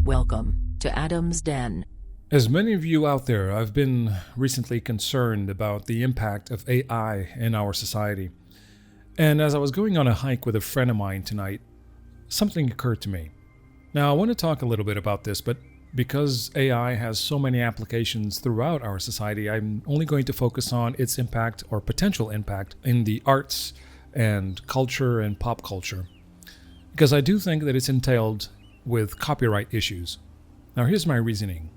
Welcome to Adam's Den. As many of you out there, I've been recently concerned about the impact of AI in our society. And as I was going on a hike with a friend of mine tonight, something occurred to me. Now, I want to talk a little bit about this, but because AI has so many applications throughout our society, I'm only going to focus on its impact or potential impact in the arts and culture and pop culture. Because I do think that it's entailed with copyright issues. Now, here's my reasoning.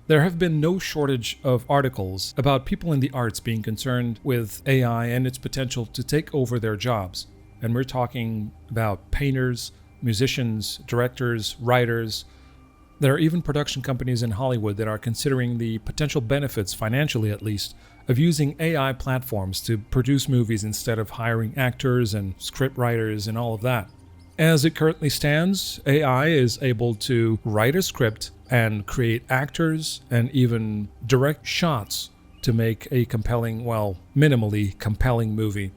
There have been no shortage of articles about people in the arts being concerned with AI and its potential to take over their jobs. And we're talking about painters, musicians, directors, writers. There are even production companies in Hollywood that are considering the potential benefits, financially at least, of using AI platforms to produce movies instead of hiring actors and script writers and all of that. As it currently stands, AI is able to write a script and create actors and even direct shots to make a compelling, well, minimally compelling movie.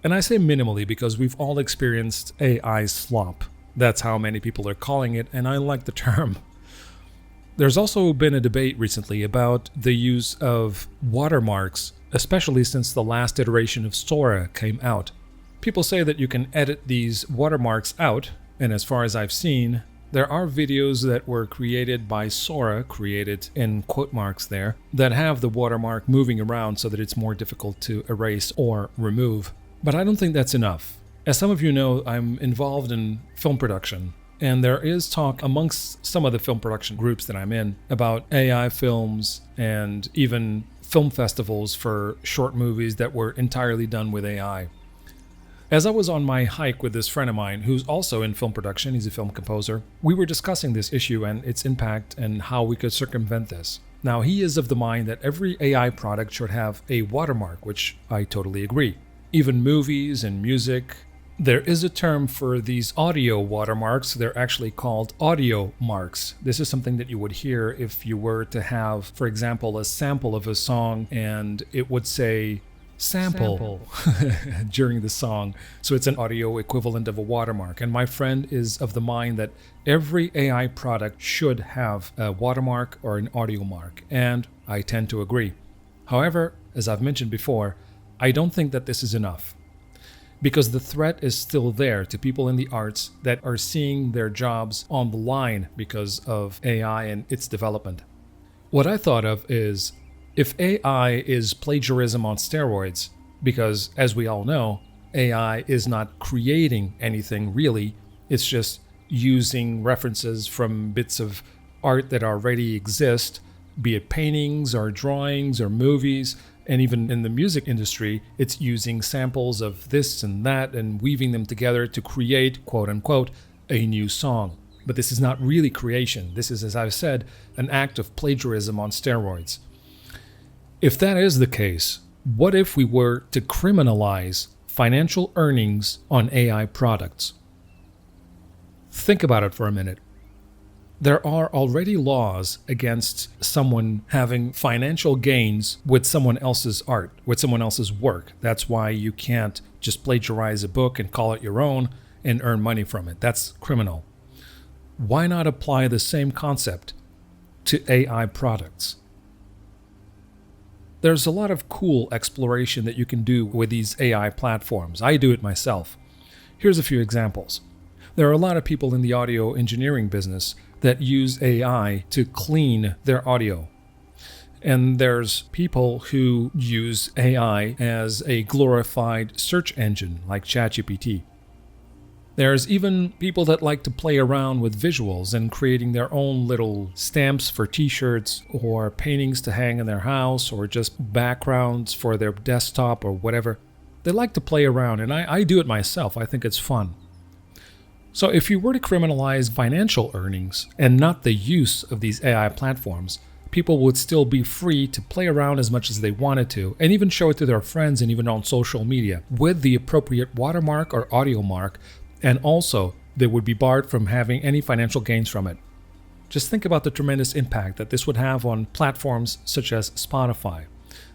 And I say minimally because we've all experienced AI slop. That's how many people are calling it, and I like the term. There's also been a debate recently about the use of watermarks, especially since the last iteration of Sora came out. People say that you can edit these watermarks out, and as far as I've seen, there are videos that were created by Sora, created in quote marks there, that have the watermark moving around so that it's more difficult to erase or remove. But I don't think that's enough. As some of you know, I'm involved in film production, and there is talk amongst some of the film production groups that I'm in about AI films and even film festivals for short movies that were entirely done with AI. As I was on my hike with this friend of mine who's also in film production, he's a film composer, we were discussing this issue and its impact and how we could circumvent this. Now, he is of the mind that every AI product should have a watermark, which I totally agree. Even movies and music. There is a term for these audio watermarks. They're actually called audio marks. This is something that you would hear if you were to have, for example, a sample of a song and it would say sample during the song. So it's an audio equivalent of a watermark. And my friend is of the mind that every AI product should have a watermark or an audio mark. And I tend to agree. However, as I've mentioned before, I don't think that this is enough. Because the threat is still there to people in the arts that are seeing their jobs on the line because of AI and its development. What I thought of is, if AI is plagiarism on steroids, because as we all know, AI is not creating anything really, it's just using references from bits of art that already exist, be it paintings or drawings or movies, and even in the music industry, it's using samples of this and that and weaving them together to create, quote unquote, a new song. But this is not really creation. This is, as I've said, an act of plagiarism on steroids. If that is the case, what if we were to criminalize financial earnings on AI products? Think about it for a minute. There are already laws against someone having financial gains with someone else's art, with someone else's work. That's why you can't just plagiarize a book and call it your own and earn money from it. That's criminal. Why not apply the same concept to AI products? There's a lot of cool exploration that you can do with these AI platforms. I do it myself. Here's a few examples. There are a lot of people in the audio engineering business that use AI to clean their audio. And there's people who use AI as a glorified search engine like ChatGPT. There's even people that like to play around with visuals and creating their own little stamps for t-shirts or paintings to hang in their house or just backgrounds for their desktop or whatever. They like to play around, and I do it myself. I think it's fun. So if you were to criminalize financial earnings and not the use of these AI platforms, people would still be free to play around as much as they wanted to and even show it to their friends and even on social media with the appropriate watermark or audio mark. And also, they would be barred from having any financial gains from it. Just think about the tremendous impact that this would have on platforms such as Spotify.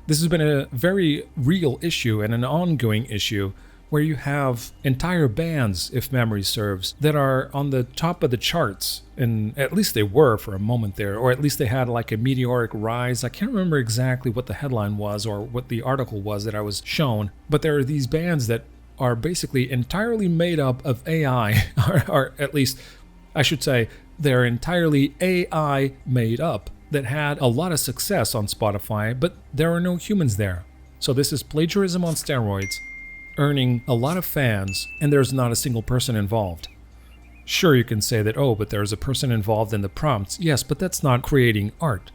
This has been a very real issue and an ongoing issue where you have entire bands, if memory serves, that are on the top of the charts. And at least they were for a moment there, or at least they had like a meteoric rise. I can't remember exactly what the headline was or what the article was that I was shown, but there are these bands that are basically entirely made up of AI, or at least I should say they're entirely AI made up, that had a lot of success on Spotify, but there are no humans there. So this is plagiarism on steroids, earning a lot of fans, and there's not a single person involved. Sure, you can say that, oh, but there's a person involved in the prompts. Yes, but that's not creating art.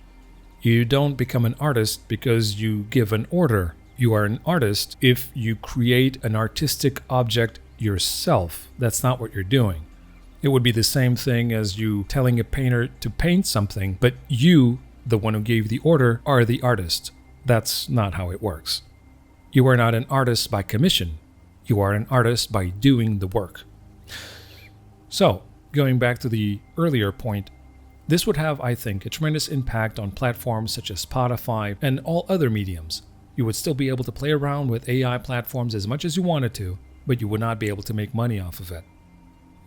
You don't become an artist because you give an order. You are an artist if you create an artistic object yourself. That's not what you're doing. It would be the same thing as you telling a painter to paint something, but you, the one who gave the order, are the artist. That's not how it works. You are not an artist by commission. You are an artist by doing the work. So, going back to the earlier point, this would have, I think, a tremendous impact on platforms such as Spotify and all other mediums. You would still be able to play around with AI platforms as much as you wanted to, but you would not be able to make money off of it.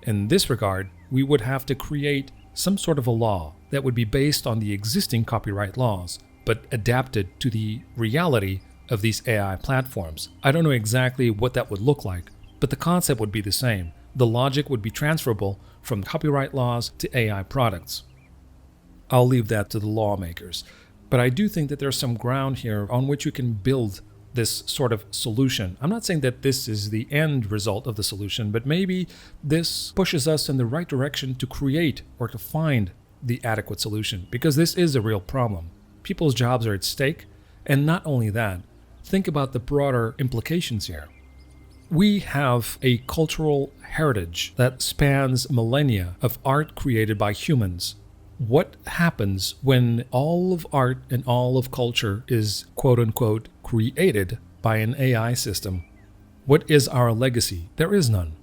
In this regard, we would have to create some sort of a law that would be based on the existing copyright laws, but adapted to the reality of these AI platforms. I don't know exactly what that would look like, but the concept would be the same. The logic would be transferable from copyright laws to AI products. I'll leave that to the lawmakers. But I do think that there's some ground here on which you can build this sort of solution. I'm not saying that this is the end result of the solution, but maybe this pushes us in the right direction to create or to find the adequate solution, because this is a real problem. People's jobs are at stake, and not only that, think about the broader implications here. We have a cultural heritage that spans millennia of art created by humans. What happens when all of art and all of culture is quote-unquote created by an AI system? What is our legacy? There is none.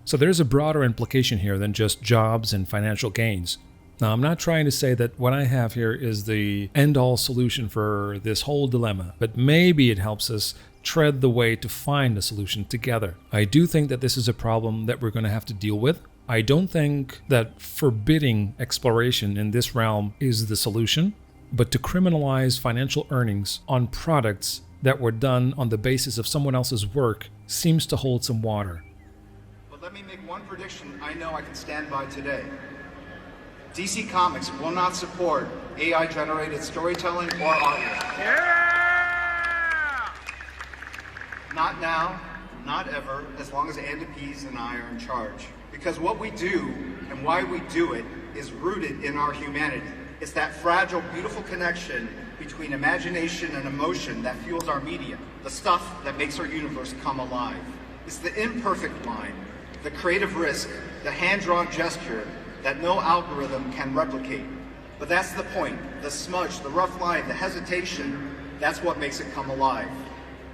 So there's a broader implication here than just jobs and financial gains. Now, I'm not trying to say that what I have here is the end-all solution for this whole dilemma, but maybe it helps us tread the way to find a solution together. I do think that this is a problem that we're going to have to deal with. I don't think that forbidding exploration in this realm is the solution, but to criminalize financial earnings on products that were done on the basis of someone else's work seems to hold some water. But let me make one prediction I know I can stand by today. DC Comics will not support AI-generated storytelling or artwork. Yeah! Not now, not ever, as long as Andy Pease and I are in charge. Because what we do and why we do it is rooted in our humanity. It's that fragile, beautiful connection between imagination and emotion that fuels our media, the stuff that makes our universe come alive. It's the imperfect line, the creative risk, the hand-drawn gesture that no algorithm can replicate. But that's the point. The smudge, the rough line, the hesitation, that's what makes it come alive.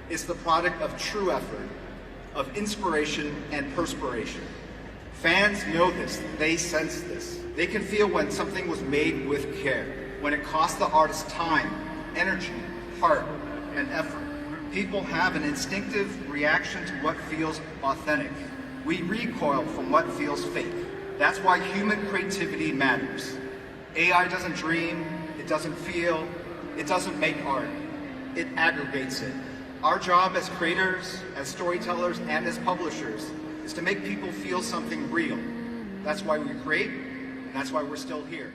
It's the product of true effort, of inspiration and perspiration. Fans know this, they sense this. They can feel when something was made with care, when it cost the artist time, energy, heart, and effort. People have an instinctive reaction to what feels authentic. We recoil from what feels fake. That's why human creativity matters. AI doesn't dream, it doesn't feel, it doesn't make art. It aggregates it. Our job as creators, as storytellers, and as publishers is to make people feel something real. That's why we create, and that's why we're still here.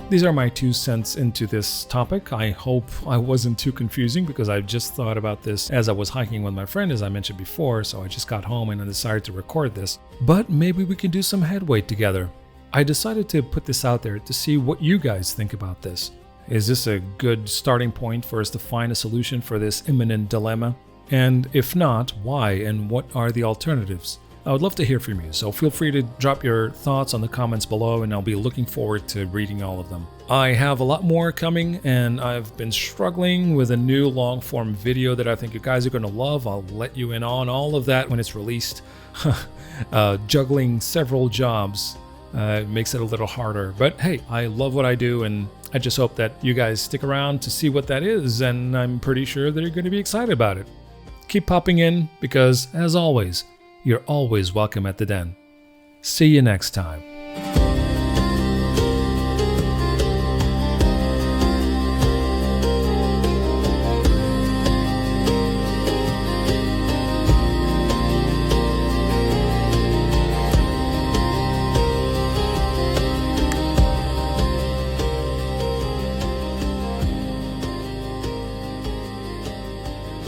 These are my 2 cents into this topic. I hope I wasn't too confusing, because I just thought about this as I was hiking with my friend, as I mentioned before, so I just got home and I decided to record this. But maybe we can do some headway together. I decided to put this out there to see what you guys think about this. Is this a good starting point for us to find a solution for this imminent dilemma? And if not, why, and what are the alternatives? I would love to hear from you, so feel free to drop your thoughts on the comments below, and I'll be looking forward to reading all of them. I have a lot more coming, and I've been struggling with a new long-form video that I think you guys are going to love. I'll let you in on all of that when it's released. Juggling several jobs makes it a little harder, but hey, I love what I do, and I just hope that you guys stick around to see what that is, and I'm pretty sure that you're going to be excited about it. keep popping in because, as always, you're always welcome at the den. See you next time.